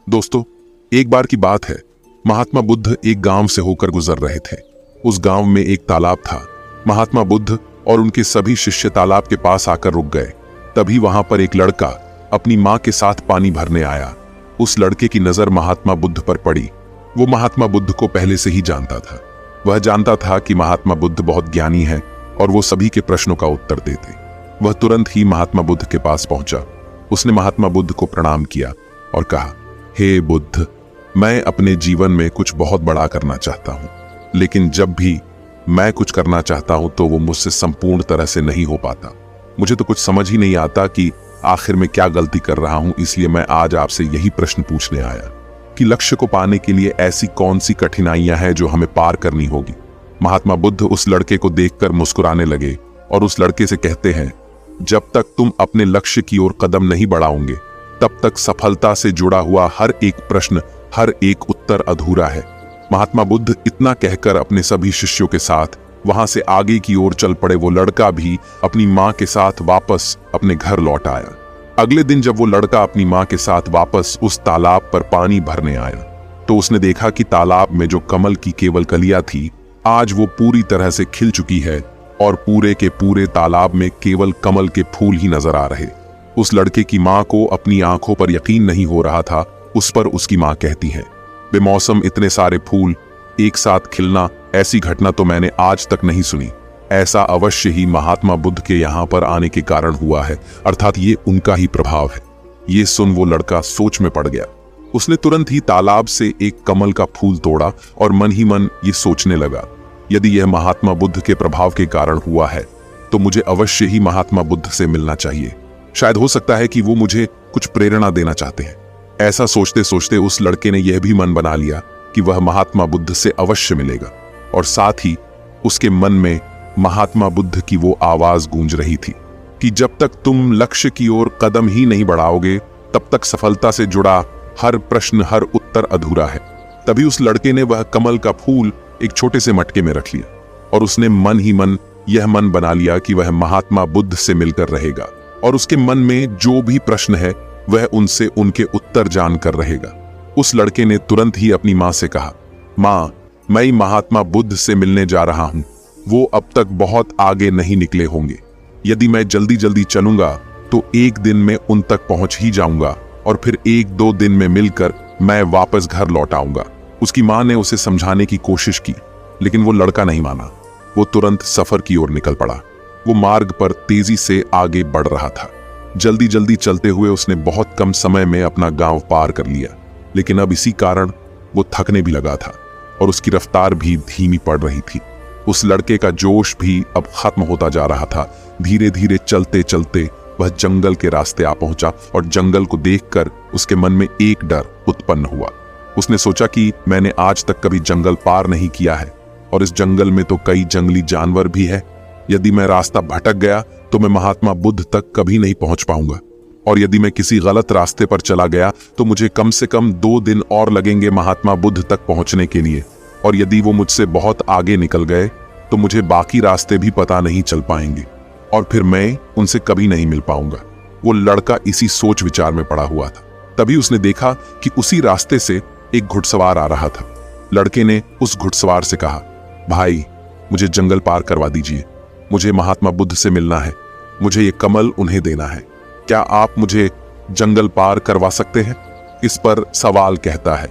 दोस्तों, एक बार की बात है। महात्मा बुद्ध एक गांव से होकर गुजर रहे थे। उस गांव में एक तालाब था। महात्मा बुद्ध और उनके सभी शिष्य तालाब के पास आकर रुक गए। तभी वहां पर एक लड़का अपनी मां के साथ पानी भरने आया। उस लड़के की नजर महात्मा बुद्ध पर पड़ी। वो महात्मा बुद्ध को पहले से ही जानता था। वह जानता था कि महात्मा बुद्ध बहुत ज्ञानी है और वो सभी के प्रश्नों का उत्तर देते। वह तुरंत ही महात्मा बुद्ध के पास पहुंचा। उसने महात्मा बुद्ध को प्रणाम किया और कहा, हे बुद्ध, मैं अपने जीवन में कुछ बहुत बड़ा करना चाहता हूं, लेकिन जब भी मैं कुछ करना चाहता हूं तो वो मुझसे संपूर्ण तरह से नहीं हो पाता। मुझे तो कुछ समझ ही नहीं आता कि आखिर में क्या गलती कर रहा हूं। इसलिए मैं आज आपसे यही प्रश्न पूछने आया कि लक्ष्य को पाने के लिए ऐसी कौन सी कठिनाइयां हैं जो हमें पार करनी होगी। महात्मा बुद्ध उस लड़के को देखकर मुस्कुराने लगे और उस लड़के से कहते हैं, जब तक तुम अपने लक्ष्य की ओर कदम नहीं बढ़ाओगे तब तक सफलता से जुड़ा हुआ हर एक प्रश्न, हर एक उत्तर अधूरा है। महात्मा बुद्ध इतना कहकर अपने सभी शिष्यों के साथ वहां से आगे की ओर चल पड़े। वो लड़का भी अपनी मां के साथ वापस अपने घर लौट आया। अगले दिन जब वो लड़का अपनी मां के साथ वापस उस तालाब पर पानी भरने आया तो उसने देखा कि तालाब में जो कमल की केवल कलियां थी, आज वो पूरी तरह से खिल चुकी है और पूरे के पूरे तालाब में केवल कमल के फूल ही नजर आ रहे। उस लड़के की मां को अपनी आंखों पर यकीन नहीं हो रहा था। उस पर उसकी मां कहती है, बेमौसम इतने सारे फूल एक साथ खिलना, ऐसी घटना तो मैंने आज तक नहीं सुनी। ऐसा अवश्य ही महात्मा बुद्ध के यहाँ पर आने के कारण हुआ है, अर्थात ये उनका ही प्रभाव है। ये सुन वो लड़का सोच में पड़ गया। उसने तुरंत ही तालाब से एक कमल का फूल तोड़ा और मन ही मन ये सोचने लगा, यदि यह महात्मा बुद्ध के प्रभाव के कारण हुआ है तो मुझे अवश्य ही महात्मा बुद्ध से मिलना चाहिए। शायद हो सकता है कि वो मुझे कुछ प्रेरणा देना चाहते हैं। ऐसा सोचते सोचते उस लड़के ने यह भी मन बना लिया कि वह महात्मा बुद्ध से अवश्य मिलेगा। और साथ ही उसके मन में महात्मा बुद्ध की वो आवाज गूंज रही थी कि जब तक तुम लक्ष्य की ओर कदम ही नहीं बढ़ाओगे तब तक सफलता से जुड़ा हर प्रश्न, हर उत्तर अधूरा है। तभी उस लड़के ने वह कमल का फूल एक छोटे से मटके में रख लिया और उसने मन ही मन यह मन बना लिया कि वह महात्मा बुद्ध से मिलकर रहेगा और उसके मन में जो भी प्रश्न है वह उनसे उनके उत्तर जानकर रहेगा। उस लड़के ने तुरंत ही अपनी मां से कहा, मां, मैं महात्मा बुद्ध से मिलने जा रहा हूं। वो अब तक बहुत आगे नहीं निकले होंगे। यदि मैं जल्दी जल्दी चलूंगा तो एक दिन में उन तक पहुंच ही जाऊंगा और फिर एक दो दिन में मिलकर मैं वापस घर लौट आऊंगा। उसकी मां ने उसे समझाने की कोशिश की, लेकिन वो लड़का नहीं माना। वो तुरंत सफर की ओर निकल पड़ा। वो मार्ग पर तेजी से आगे बढ़ रहा था। जल्दी जल्दी चलते हुए उसने बहुत कम समय में अपना गांव पार कर लिया, लेकिन अब इसी कारण वो थकने भी लगा था और उसकी रफ्तार भी धीमी पड़ रही थी। उस लड़के का जोश भी अब खत्म होता जा रहा था। धीरे धीरे चलते चलते वह जंगल के रास्ते आ पहुंचा और जंगल को देखकर उसके मन में एक डर उत्पन्न हुआ। उसने सोचा कि मैंने आज तक कभी जंगल पार नहीं किया है और इस जंगल में तो कई जंगली जानवर भी है। यदि मैं रास्ता भटक गया तो मैं महात्मा बुद्ध तक कभी नहीं पहुंच पाऊंगा, और यदि मैं किसी गलत रास्ते पर चला गया तो मुझे कम से कम 2 दिन और लगेंगे महात्मा बुद्ध तक पहुंचने के लिए, और यदि वो मुझसे बहुत आगे निकल गए तो मुझे बाकी रास्ते भी पता नहीं चल पाएंगे और फिर मैं उनसे कभी नहीं मिल पाऊंगा। वो लड़का इसी सोच विचार में पड़ा हुआ था। तभी उसने देखा कि उसी रास्ते से एक घुड़सवार आ रहा था। लड़के ने उस घुड़सवार से कहा, भाई, मुझे जंगल पार करवा दीजिए। मुझे महात्मा बुद्ध से मिलना है। मुझे ये कमल उन्हें देना है। क्या आप मुझे जंगल पार करवा सकते हैं? इस पर सवाल कहता है,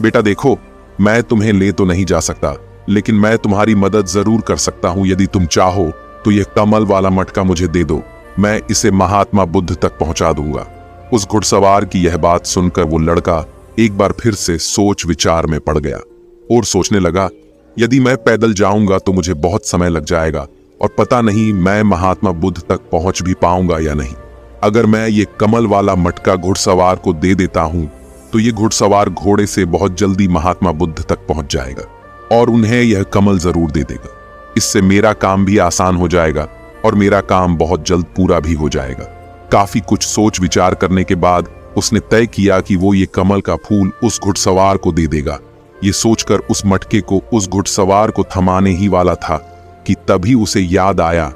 बेटा देखो, मैं तुम्हें ले तो नहीं जा सकता, लेकिन मैं तुम्हारी मदद जरूर कर सकता हूं। यदि तुम चाहो तो ये कमल वाला मटका मुझे दे दो, मैं इसे महात्मा बुद्ध तक पहुंचा दूंगा। उस घुड़सवार की यह बात सुनकर वो लड़का एक बार फिर से सोच विचार में पड़ गया और सोचने लगा, यदि मैं पैदल जाऊंगा तो मुझे बहुत समय लग जाएगा और पता नहीं मैं महात्मा बुद्ध तक पहुंच भी पाऊंगा या नहीं। अगर मैं ये कमल वाला मटका घुड़सवार को दे देता हूं तो ये घुड़सवार घोड़े से बहुत जल्दी महात्मा बुद्ध तक पहुंच जाएगा और उन्हें यह कमल जरूर दे देगा। इससे मेरा काम भी आसान हो जाएगा और मेरा काम बहुत जल्द पूरा भी हो जाएगा। काफी कुछ सोच विचार करने के बाद उसने तय किया कि वो ये कमल का फूल उस घुड़सवार को दे देगा। ये सोचकर उस मटके को उस घुड़सवार को थमाने ही वाला था कि तभी उसे याद आया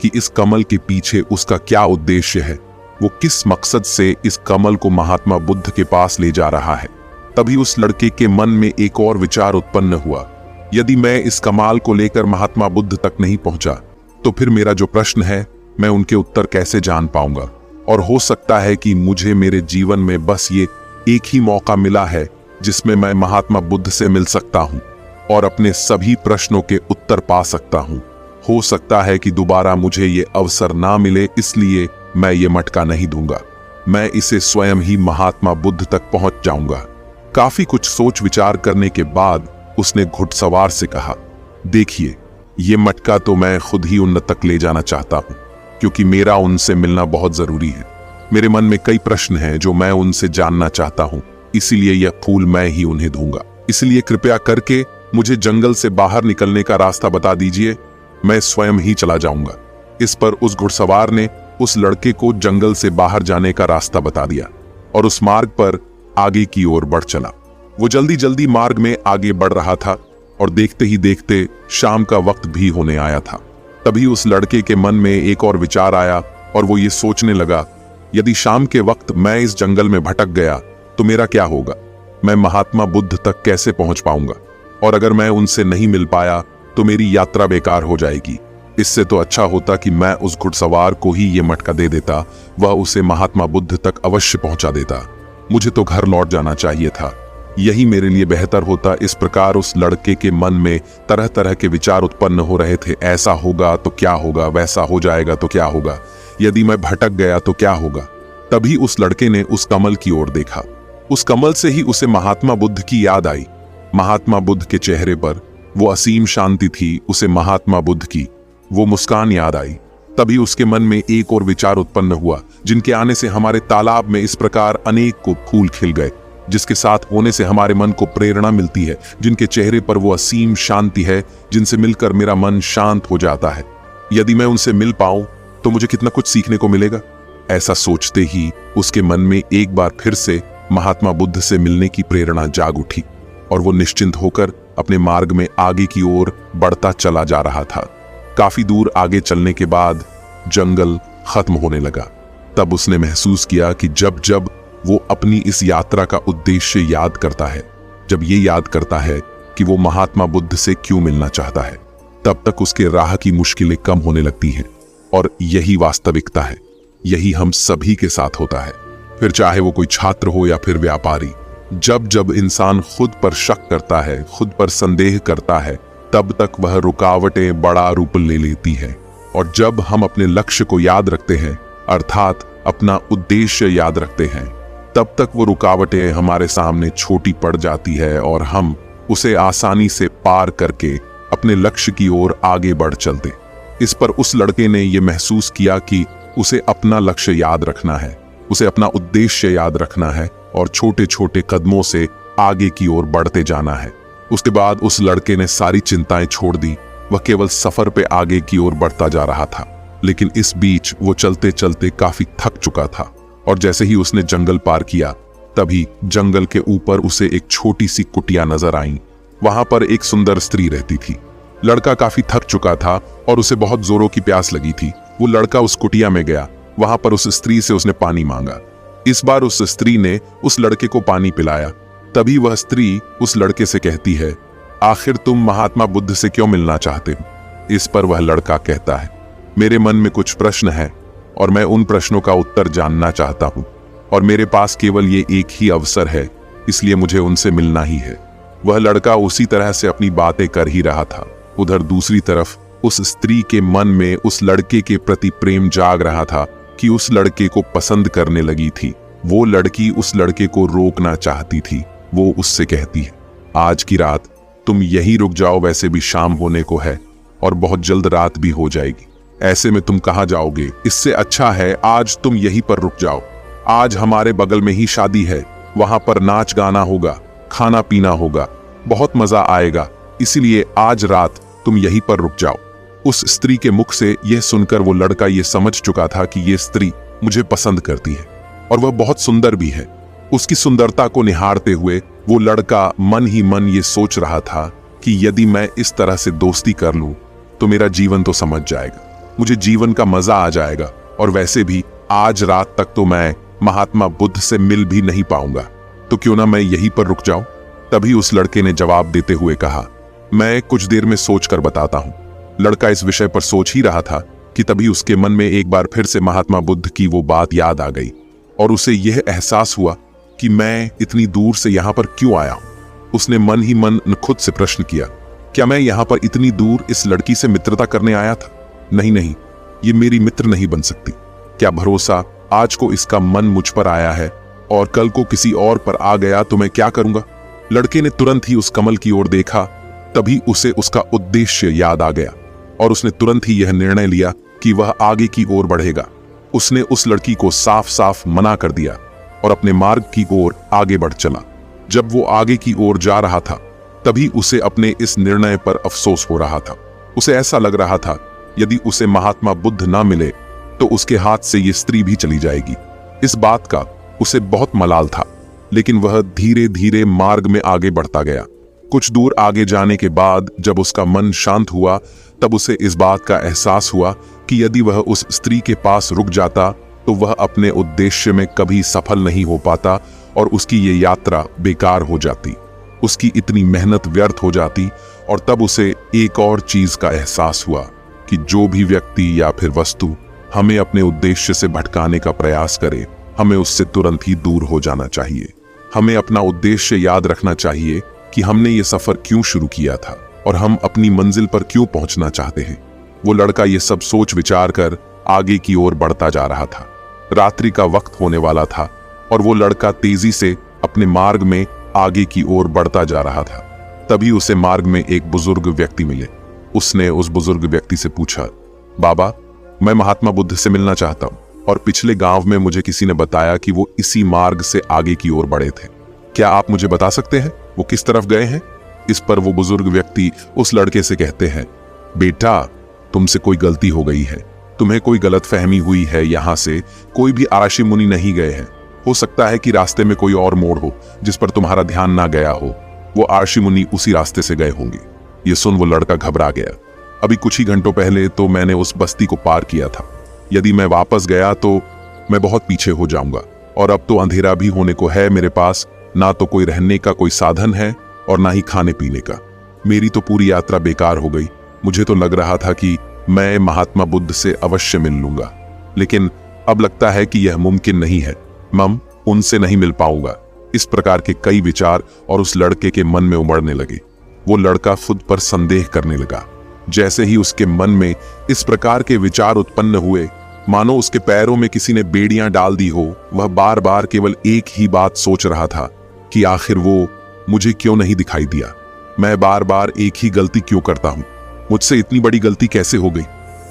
कि इस कमल के पीछे उसका क्या उद्देश्य है। वो किस मकसद से इस कमल को महात्मा बुद्ध के पास ले जा रहा है। तभी उस लड़के के मन में एक और विचार उत्पन्न हुआ। यदि मैं इस कमाल को लेकर महात्मा बुद्ध तक नहीं पहुंचा तो फिर मेरा जो प्रश्न है मैं उनके उत्तर कैसे जान पाऊंगा। और हो सकता है कि मुझे मेरे जीवन में बस ये एक ही मौका मिला है जिसमें मैं महात्मा बुद्ध से मिल सकता हूं और अपने सभी प्रश्नों के उत्तर पा सकता हूं। हो सकता है कि दोबारा मुझे ये अवसर ना मिले, इसलिए मैं ये मटका नहीं दूंगा। मैं इसे स्वयं ही महात्मा बुद्ध तक पहुंच जाऊंगा। काफी कुछ सोच विचार करने के बाद उसने घुड़सवार से कहा, देखिए, ये मटका तो मैं खुद ही उन तक ले जाना चाहता हूं, क्योंकि मेरा उनसे मिलना बहुत जरूरी है। मेरे मन में कई प्रश्न हैं जो मैं उनसे जानना चाहता हूं, इसीलिए यह फूल मैं ही उन्हें दूंगा। इसलिए कृपया करके मुझे जंगल से बाहर निकलने का रास्ता बता दीजिए, मैं स्वयं ही चला जाऊंगा। इस पर उस घुड़सवार ने उस लड़के को जंगल से बाहर जाने का रास्ता बता दिया और उस मार्ग पर आगे की ओर बढ़ चला। वो जल्दी जल्दी मार्ग में आगे बढ़ रहा था और देखते ही देखते शाम का वक्त भी होने आया था। तभी उस लड़के के मन में एक और विचार आया और वो ये सोचने लगा, यदि शाम के वक्त मैं इस जंगल में भटक गया तो मेरा क्या होगा? मैं महात्मा बुद्ध तक कैसे पहुंच पाऊंगा? और अगर मैं उनसे नहीं मिल पाया तो मेरी यात्रा बेकार हो जाएगी। इससे तो अच्छा होता कि मैं उस घुड़सवार को ही ये मटका दे देता, वह उसे महात्मा बुद्ध तक अवश्य पहुंचा देता। मुझे तो घर लौट जाना चाहिए था, यही मेरे लिए बेहतर होता। इस प्रकार उस लड़के के मन में तरह तरह के विचार उत्पन्न हो रहे थे। ऐसा होगा तो क्या होगा, वैसा हो जाएगा तो क्या होगा, यदि मैं भटक गया तो क्या होगा। तभी उस लड़के ने उस कमल की ओर देखा। उस कमल से ही उसे महात्मा बुद्ध की याद आई। महात्मा बुद्ध के चेहरे पर वो असीम शांति थी। उसे महात्मा बुद्ध की वो मुस्कान याद आई। तभी उसके मन में एक और विचार उत्पन्न हुआ, जिनके आने से हमारे तालाब में इस प्रकार अनेक को फूल खिल गए, जिसके साथ होने से हमारे मन को प्रेरणा मिलती है, जिनके चेहरे पर वो असीम शांति है, जिनसे मिलकर मेरा मन शांत हो जाता है। यदि मैं उनसे मिल पाऊं तो मुझे कितना कुछ सीखने को मिलेगा। ऐसा सोचते ही उसके मन में एक बार फिर से महात्मा बुद्ध से मिलने की प्रेरणा जाग उठी और वो निश्चिंत होकर अपने मार्ग में आगे की ओर बढ़ता चला जा रहा था। काफी दूर आगे चलने के बाद जंगल खत्म होने लगा। तब उसने महसूस किया कि जब जब वो अपनी इस यात्रा का उद्देश्य याद करता है, जब ये याद करता है कि वो महात्मा बुद्ध से क्यों मिलना चाहता है, तब तक उसके राह की मुश्किलें कम होने लगती हैं। और यही वास्तविकता है, यही हम सभी के साथ होता है। फिर चाहे वो कोई छात्र हो या फिर व्यापारी, जब जब इंसान खुद पर शक करता है, खुद पर संदेह करता है, तब तक वह रुकावटें बड़ा रूप ले लेती है। और जब हम अपने लक्ष्य को याद रखते हैं, अर्थात अपना उद्देश्य याद रखते हैं, तब तक वो रुकावटें हमारे सामने छोटी पड़ जाती है और हम उसे आसानी से पार करके अपने लक्ष्य की ओर आगे बढ़ चलते। इस पर उस लड़के ने यह महसूस किया कि उसे अपना लक्ष्य याद रखना है, उसे अपना उद्देश्य याद रखना है और छोटे छोटे कदमों से आगे की ओर बढ़ते जाना है। उसके बाद उस लड़के ने सारी चिंताएं छोड़ दी। वह केवल सफर पे आगे की ओर बढ़ता जा रहा था, लेकिन इस बीच वो चलते चलते काफी थक चुका था। और जैसे ही उसने जंगल पार किया, तभी जंगल के ऊपर उसे एक छोटी सी कुटिया नजर आई। वहां पर एक सुंदर स्त्री रहती थी। लड़का काफी थक चुका था और उसे बहुत जोरों की प्यास लगी थी। वो लड़का उस कुटिया में गया। वहां पर उस स्त्री से उसने पानी मांगा। इस बार उस स्त्री ने उस लड़के को पानी पिलाया। तभी वह स्त्री उस लड़के से कहती है, आखिर तुम महात्मा बुद्ध से क्यों मिलना चाहते हो? इस पर वह लड़का कहता है, मेरे मन में कुछ प्रश्न हैं और मैं उन प्रश्नों का उत्तर जानना चाहता हूं और मेरे पास केवल ये एक ही अवसर है, इसलिए मुझे उनसे मिलना ही है। वह लड़का उसी तरह से अपनी बातें कर ही रहा था। उधर दूसरी तरफ उस स्त्री के मन में उस लड़के के प्रति प्रेम जाग रहा था कि उस लड़के को पसंद करने लगी थी। वो लड़की उस लड़के को रोकना चाहती थी। वो उससे कहती है, आज की रात तुम यहीं रुक जाओ, वैसे भी शाम होने को है और बहुत जल्द रात भी हो जाएगी। ऐसे में तुम कहाँ जाओगे? इससे अच्छा है आज तुम यहीं पर रुक जाओ। आज हमारे बगल में ही शादी है, वहां पर नाच गाना होगा, खाना पीना होगा, बहुत मजा आएगा, इसीलिए आज रात तुम यहीं पर रुक जाओ। उस स्त्री के मुख से यह सुनकर वो लड़का ये समझ चुका था कि ये स्त्री मुझे पसंद करती है और वह बहुत सुंदर भी है। उसकी सुंदरता को निहारते हुए वो लड़का मन ही मन ये सोच रहा था कि यदि मैं इस तरह से दोस्ती कर लूं तो मेरा जीवन तो समझ जाएगा, मुझे जीवन का मजा आ जाएगा और वैसे भी आज रात तक तो मैं महात्मा बुद्ध से मिल भी नहीं पाऊंगा। तो क्यों ना मैं यहीं पर रुक जाऊं? तभी उस लड़के ने जवाब देते हुए कहा, मैं कुछ देर में सोच कर बताता हूं। लड़का इस विषय पर सोच ही रहा था कि तभी उसके मन में एक बार फिर से महात्मा बुद्ध की वो बात याद आ गई और उसे यह एहसास हुआ कि मैं इतनी दूर से यहाँ पर क्यों आया हूं। उसने मन ही मन खुद से प्रश्न किया, क्या मैं यहाँ पर इतनी दूर इस लड़की से मित्रता करने आया था? नहीं नहीं, ये मेरी मित्र नहीं बन सकती। क्या भरोसा आज को इसका मन मुझ पर आया है और कल को किसी और पर आ गया तो मैं क्या करूंगा? लड़के ने तुरंत ही उस कमल की ओर देखा। तभी उसे उसका उद्देश्य याद आ गया और उसने तुरंत ही यह निर्णय लिया कि वह आगे की ओर बढ़ेगा। उसने उस लड़की को साफ साफ मना कर दिया और अपने मार्ग की ओर आगे बढ़ चला। जब वो आगे की ओर जा रहा था तभी उसे अपने इस निर्णय पर अफसोस हो रहा था। उसे ऐसा लग रहा था यदि उसे महात्मा बुद्ध ना मिले तो उसके हाथ से ये स्त्री भी चली जाएगी। इस बात का उसे बहुत मलाल था, लेकिन वह धीरे धीरे मार्ग में आगे बढ़ता गया। कुछ दूर आगे जाने के बाद जब उसका मन शांत हुआ तब उसे इस बात का एहसास हुआ कि यदि वह उस स्त्री के पास रुक जाता तो वह अपने उद्देश्य में कभी सफल नहीं हो पाता और उसकी ये यात्रा बेकार हो जाती, उसकी इतनी मेहनत व्यर्थ हो जाती। और तब उसे एक और चीज का एहसास हुआ कि जो भी व्यक्ति या फिर वस्तु हमें अपने उद्देश्य से भटकाने का प्रयास करे, हमें उससे तुरंत ही दूर हो जाना चाहिए। हमें अपना उद्देश्य याद रखना चाहिए कि हमने ये सफर क्यों शुरू किया था और हम अपनी मंजिल पर क्यों पहुंचना चाहते हैं। वो लड़का ये सब सोच विचार कर आगे की ओर बढ़ता जा रहा था। रात्रि का वक्त होने वाला था और वो लड़का तेजी से अपने मार्ग में आगे की ओर बढ़ता जा रहा था। तभी उसे मार्ग में एक बुजुर्ग व्यक्ति मिले। उसने उस बुजुर्ग व्यक्ति से पूछा, बाबा, मैं महात्मा बुद्ध से मिलना चाहता हूं और पिछले गांव में मुझे किसी ने बताया कि वो इसी मार्ग से आगे की ओर बढ़े थे। क्या आप मुझे बता सकते हैं वो किस तरफ गए हैं? इस पर वो बुजुर्ग व्यक्ति उस लड़के से कहते हैं, बेटा, तुमसे कोई गलती हो गई है, तुम्हें कोई गलतफहमी हुई है। यहाँ से कोई भी आराशी मुनि नहीं गए हैं। हो सकता है कि रास्ते में कोई और मोड़ हो जिस पर तुम्हारा ध्यान ना गया हो। वो आराशी मुनि उसी रास्ते से गए होंगे। ये सुन वो लड़का घबरा गया। अभी कुछ ही घंटों पहले तो मैंने उस बस्ती को पार किया था। यदि मैं वापस गया तो मैं बहुत पीछे हो जाऊंगा और अब तो अंधेरा भी होने को है। मेरे पास ना तो कोई रहने का कोई साधन है और ना ही खाने पीने का। मेरी तो पूरी यात्रा बेकार हो गई। मुझे तो लग रहा था कि मैं महात्मा बुद्ध से अवश्य मिल लूंगा, लेकिन अब लगता है कि यह मुमकिन नहीं है। मम उनसे नहीं मिल पाऊंगा। इस प्रकार के कई विचार और उस लड़के के मन में उमड़ने लगे। वो लड़का खुद पर संदेह करने लगा। जैसे ही उसके मन में इस प्रकार के विचार उत्पन्न हुए, मानो उसके पैरों में किसी ने बेड़ियां डाल दी हो। वह बार बार केवल एक ही बात सोच रहा था कि आखिर वो मुझे क्यों नहीं दिखाई दिया। मैं बार बार एक ही गलती क्यों करता हूं? मुझसे इतनी बड़ी गलती कैसे हो गई?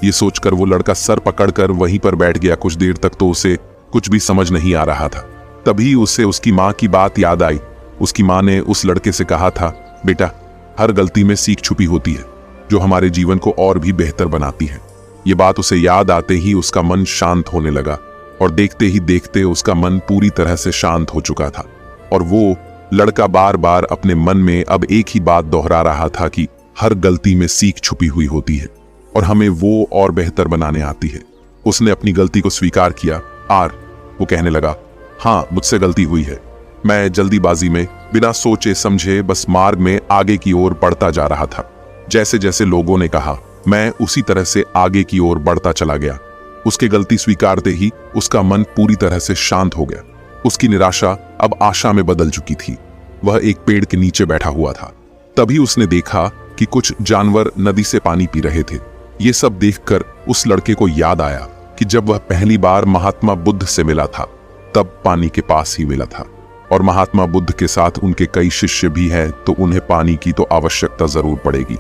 ये सोचकर वो लड़का सर पकड़कर वहीं पर बैठ गया। कुछ देर तक तो उसे कुछ भी समझ नहीं आ रहा था। तभी उसे उसकी माँ की बात याद आई। उसकी माँ ने उस लड़के से कहा था, बेटा, हर गलती में सीख छुपी होती है जो हमारे जीवन को और भी बेहतर बनाती है। ये बात उसे याद आते ही उसका मन शांत होने लगा और देखते ही देखते उसका मन पूरी तरह से शांत हो चुका था। और वो लड़का बार बार अपने मन में अब एक ही बात दोहरा रहा था कि हर गलती में सीख छुपी हुई होती है और हमें वो और बेहतर बनाने आती है। उसने अपनी गलती को स्वीकार किया। वो कहने लगा, हाँ, मुझसे गलती हुई है। मैं जल्दीबाजी में बिना सोचे समझे बस मार्ग में आगे की ओर बढ़ता जा रहा था। जैसे जैसे लोगों ने कहा, मैं उसी तरह से आगे की ओर बढ़ता चला गया। उसकी गलती स्वीकारते ही उसका मन पूरी तरह से शांत हो गया। उसकी निराशा अब आशा में बदल चुकी थी। वह एक पेड़ के नीचे बैठा हुआ था। तभी उसने देखा कि कुछ जानवर नदी से पानी पी रहे थे। ये सब देखकर उस लड़के को याद आया कि जब वह पहली बार महात्मा बुद्ध से मिला था तब पानी के पास ही मिला था और महात्मा बुद्ध के साथ उनके कई शिष्य भी हैं, तो उन्हें पानी की तो आवश्यकता जरूर पड़ेगी।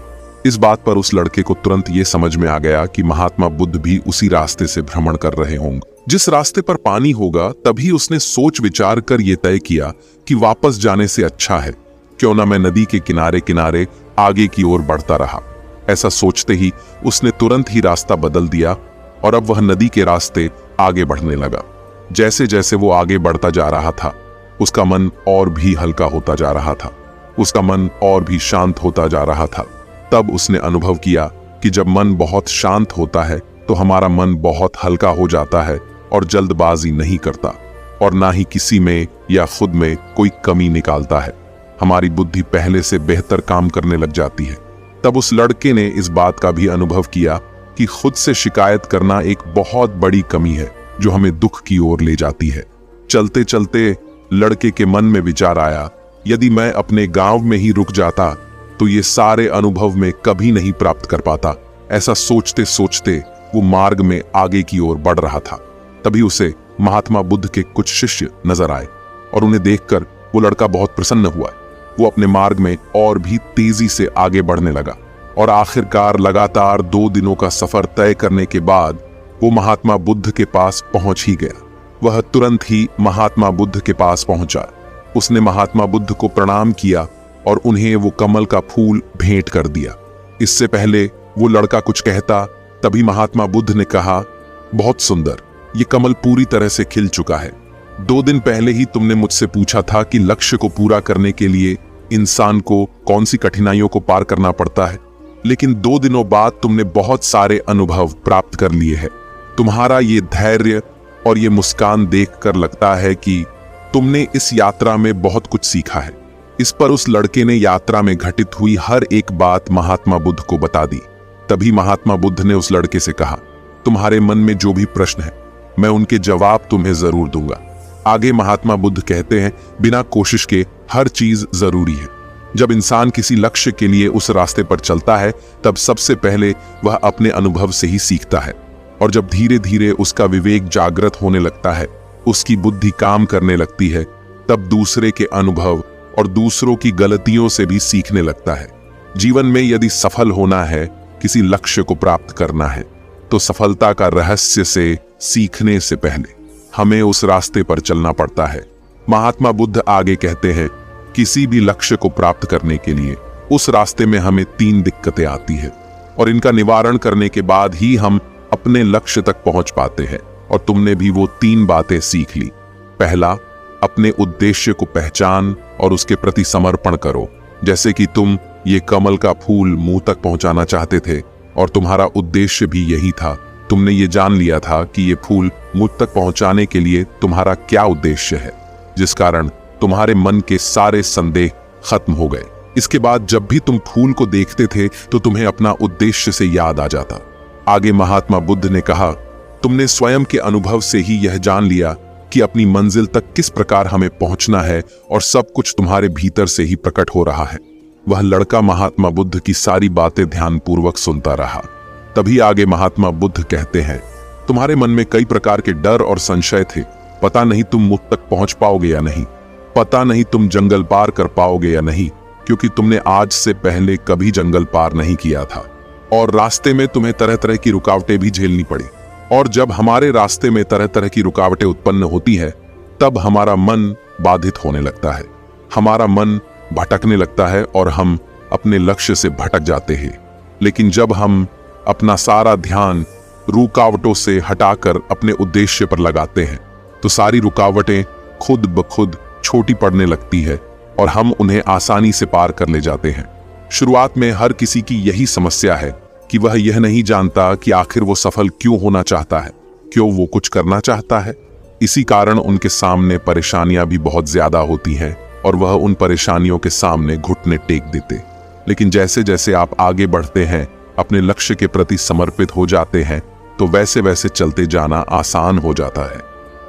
इस बात पर उस लड़के को तुरंत ये समझ में आ गया कि महात्मा बुद्ध भी उसी रास्ते से भ्रमण कर रहे होंगे जिस रास्ते पर पानी होगा। तभी उसने सोच विचार कर यह तय किया कि वापस जाने से अच्छा है क्यों ना मैं नदी के किनारे किनारे आगे की ओर बढ़ता रहा। ऐसा सोचते ही उसने तुरंत ही रास्ता बदल दिया और अब वह नदी के रास्ते आगे बढ़ने लगा। जैसे जैसे वो आगे बढ़ता जा रहा था, उसका मन और भी हल्का होता जा रहा था। उसका मन और भी शांत होता जा रहा था। तब उसने अनुभव किया कि जब मन बहुत शांत होता है तो हमारा मन बहुत हल्का हो जाता है और जल्दबाजी नहीं करता। और ना ही किसी में या खुद में कोई कमी निकालता है। हमारी बुद्धि पहले से बेहतर काम करने लग जाती है। तब उस लड़के ने इस बात का भी अनुभव किया कि खुद से शिकायत करना एक बहुत बड़ी कमी है जो हमें दुख की ओर ले जाती है। चलते चलते लड़के के मन में विचार आया, यदि मैं अपने गांव में ही रुक जाता तो ये सारे अनुभव में कभी नहीं प्राप्त कर पाता। ऐसा सोचते सोचते वो मार्ग में आगे की ओर बढ़ रहा था। तभी उसे महात्मा बुद्ध के कुछ शिष्य नजर आए और उन्हें देखकर वो लड़का बहुत प्रसन्न हुआ। वो अपने मार्ग में और भी तेजी से आगे बढ़ने लगा और आखिरकार लगातार 2 दिनों का सफर तय करने के बाद वो महात्मा बुद्ध के पास पहुंच ही गया। वह तुरंत ही महात्मा बुद्ध के पास पहुंचा। उसने महात्मा बुद्ध को प्रणाम किया और उन्हें वो कमल का फूल भेंट कर दिया। इससे पहले वो लड़का कुछ कहता, तभी महात्मा बुद्ध ने कहा, बहुत सुंदर, ये कमल पूरी तरह से खिल चुका है। 2 दिन पहले ही तुमने मुझसे पूछा था कि लक्ष्य को पूरा करने के लिए इंसान को कौन सी कठिनाइयों को पार करना पड़ता है, लेकिन 2 दिनों बाद तुमने बहुत सारे अनुभव प्राप्त कर लिए हैं। तुम्हारा ये धैर्य और ये मुस्कान देखकर लगता है कि तुमने इस यात्रा में बहुत कुछ सीखा है। इस पर उस लड़के ने यात्रा में घटित हुई हर एक बात महात्मा बुद्ध को बता दी। तभी महात्मा बुद्ध ने उस लड़के से कहा, तुम्हारे मन में जो भी प्रश्न है मैं उनके जवाब तुम्हें जरूर दूंगा। आगे महात्मा बुद्ध कहते हैं, बिना कोशिश के हर चीज जरूरी है। जब इंसान किसी लक्ष्य के लिए उस रास्ते पर चलता है तब सबसे पहले वह अपने अनुभव से ही सीखता है, और जब धीरे धीरे उसका विवेक जागृत होने लगता है, उसकी बुद्धि काम करने लगती है, तब दूसरे के अनुभव और दूसरों की गलतियों से भी सीखने लगता है। जीवन में यदि सफल होना है, किसी लक्ष्य को प्राप्त करना है, तो सफलता का रहस्य से सीखने से पहले हमें उस रास्ते पर चलना पड़ता है। महात्मा बुद्ध आगे कहते हैं, किसी भी लक्ष्य को प्राप्त करने के लिए उस रास्ते में हमें 3 दिक्कतें आती है और इनका निवारण करने के बाद ही हम अपने लक्ष्य तक पहुंच पाते हैं। और तुमने भी वो 3 बातें सीख ली। पहला, अपने उद्देश्य को पहचान और उसके प्रति समर्पण करो। जैसे कि तुम ये कमल का फूल मुंह तक पहुंचाना चाहते थे और तुम्हारा उद्देश्य भी यही था। तुमने ये जान लिया था कि ये फूल मुझ तक पहुंचाने के लिए तुम्हारा क्या उद्देश्य है, जिस कारण तुम्हारे मन के सारे संदेह खत्म हो गए। इसके बाद जब भी तुम फूल को देखते थे तो तुम्हें अपना उद्देश्य से याद आ जाता। आगे महात्मा बुद्ध ने कहा, तुमने स्वयं के अनुभव से ही यह जान लिया कि अपनी मंजिल तक किस प्रकार हमें पहुंचना है और सब कुछ तुम्हारे भीतर से ही प्रकट हो रहा है। वह लड़का महात्मा बुद्ध की सारी बातें ध्यानपूर्वक सुनता रहा। तभी आगे महात्मा बुद्ध कहते हैं, तुम्हारे मन में कई प्रकार के डर और संशय थे। पता नहीं तुम मुझ तक पहुंच पाओगे या नहीं, पता नहीं तुम जंगल पार कर पाओगे या नहीं, क्योंकि तुमने आज से पहले कभी जंगल पार नहीं किया था और रास्ते में तुम्हें तरह तरह की रुकावटें भी झेलनी पड़ी। और जब हमारे रास्ते में तरह तरह की रुकावटें उत्पन्न होती है, तब हमारा मन बाधित होने लगता है, हमारा मन भटकने लगता है और हम अपने लक्ष्य से भटक जाते हैं। लेकिन जब हम अपना सारा ध्यान रुकावटों से हटाकर अपने उद्देश्य पर लगाते हैं, तो सारी रुकावटें खुद ब खुद छोटी पड़ने लगती है और हम उन्हें आसानी से पार कर ले जाते हैं। शुरुआत में हर किसी की यही समस्या है कि वह यह नहीं जानता कि आखिर वो सफल क्यों होना चाहता है, क्यों वो कुछ करना चाहता है। इसी कारण उनके सामने परेशानियां भी बहुत ज्यादा होती हैं और वह उन परेशानियों के सामने घुटने टेक देते। लेकिन जैसे जैसे आप आगे बढ़ते हैं, अपने लक्ष्य के प्रति समर्पित हो जाते हैं, तो वैसे वैसे चलते जाना आसान हो जाता है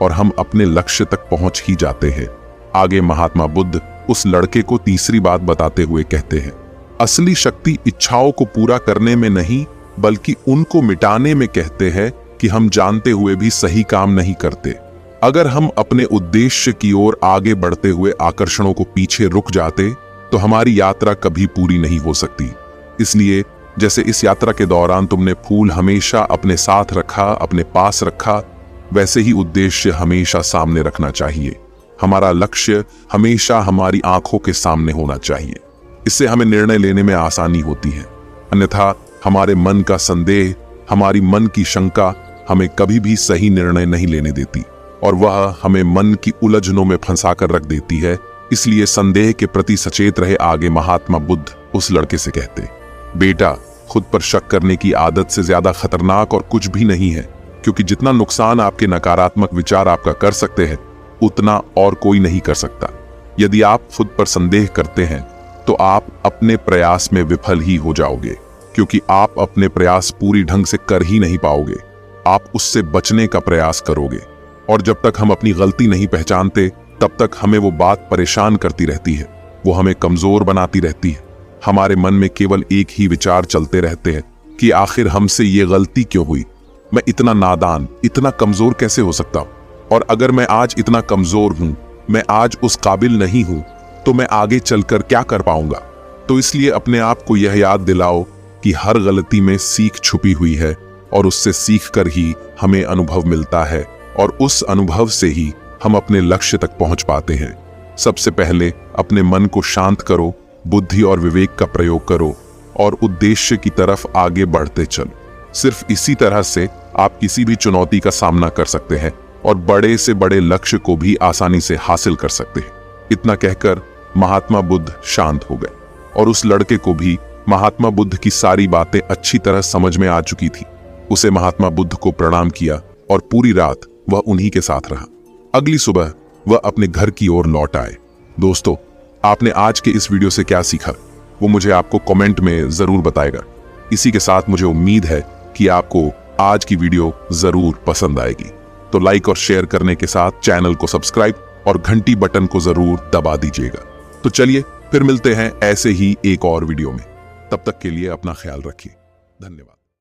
और हम अपने लक्ष्य तक पहुंच ही जाते हैं। आगे महात्मा बुद्ध उस लड़के को तीसरी बात बताते हुए कहते हैं, असली शक्ति इच्छाओं को पूरा करने में नहीं बल्कि उनको मिटाने में कहते हैं कि हम जानते हुए भी सही काम नहीं करते। अगर हम अपने उद्देश्य की ओर आगे बढ़ते हुए आकर्षणों को पीछे रुक जाते तो हमारी यात्रा कभी पूरी नहीं हो सकती। इसलिए जैसे इस यात्रा के दौरान तुमने फूल हमेशा अपने साथ रखा, अपने पास रखा, वैसे ही उद्देश्य हमेशा सामने रखना चाहिए। हमारा लक्ष्य हमेशा हमारी आंखों के सामने होना चाहिए। इससे हमें निर्णय लेने में आसानी होती है। अन्यथा हमारे मन का संदेह, हमारी मन की शंका हमें कभी भी सही निर्णय नहीं लेने देती और वह हमें मन की उलझनों में फंसाकर रख देती है। इसलिए संदेह के प्रति सचेत रहे। आगे महात्मा बुद्ध उस लड़के से कहते, बेटा, खुद पर शक करने की आदत से ज्यादा खतरनाक और कुछ भी नहीं है, क्योंकि जितना नुकसान आपके नकारात्मक विचार आपका कर सकते हैं, उतना और कोई नहीं कर सकता। यदि आप खुद पर संदेह करते हैं तो आप अपने प्रयास में विफल ही हो जाओगे, क्योंकि आप अपने प्रयास पूरी ढंग से कर ही नहीं पाओगे। आप उससे बचने का प्रयास करोगे, और जब तक हम अपनी गलती नहीं पहचानते तब तक हमें वो बात परेशान करती रहती है, वो हमें कमजोर बनाती रहती है। हमारे मन में केवल एक ही विचार चलते रहते हैं कि आखिर हमसे ये गलती क्यों हुई, मैं इतना नादान, इतना कमजोर कैसे हो सकता हूं, और अगर मैं आज इतना कमजोर हूं, मैं आज उस काबिल नहीं हूं, तो मैं आगे चलकर क्या कर पाऊंगा। तो इसलिए अपने आप को यह याद दिलाओ कि हर गलती में सीख छुपी हुई है, और उससे सीख कर ही हमें अनुभव मिलता है, और उस अनुभव से ही हम अपने लक्ष्य तक पहुंच पाते हैं। सबसे पहले अपने मन को शांत करो, बुद्धि और विवेक का प्रयोग करो, और उद्देश्य की तरफ आगे बढ़ते चलो। सिर्फ इसी तरह से आप किसी भी चुनौती का सामना कर सकते हैं, और बड़े से बड़े लक्ष्य को भी आसानी से हासिल कर सकते हैं। इतना कहकर महात्मा बुद्ध शांत हो गए, और उस लड़के को भी महात्मा बुद्ध की सारी बातें अच्छी तरह समझ में आ चुकी थी। उसे महात्मा बुद्ध को प्रणाम किया, और पूरी रात वह उन्हीं के साथ रहा। अगली सुबह वह अपने घर की ओर लौट आए। दोस्तों, आपने आज के इस वीडियो से क्या सीखा, वो मुझे आपको कमेंट में जरूर बताएगा। इसी के साथ मुझे उम्मीद है कि आपको आज की वीडियो जरूर पसंद आएगी। तो लाइक और शेयर करने के साथ चैनल को सब्सक्राइब और घंटी बटन को जरूर दबा दीजिएगा। तो चलिए फिर मिलते हैं ऐसे ही एक और वीडियो में। तब तक के लिए अपना ख्याल रखिए। धन्यवाद।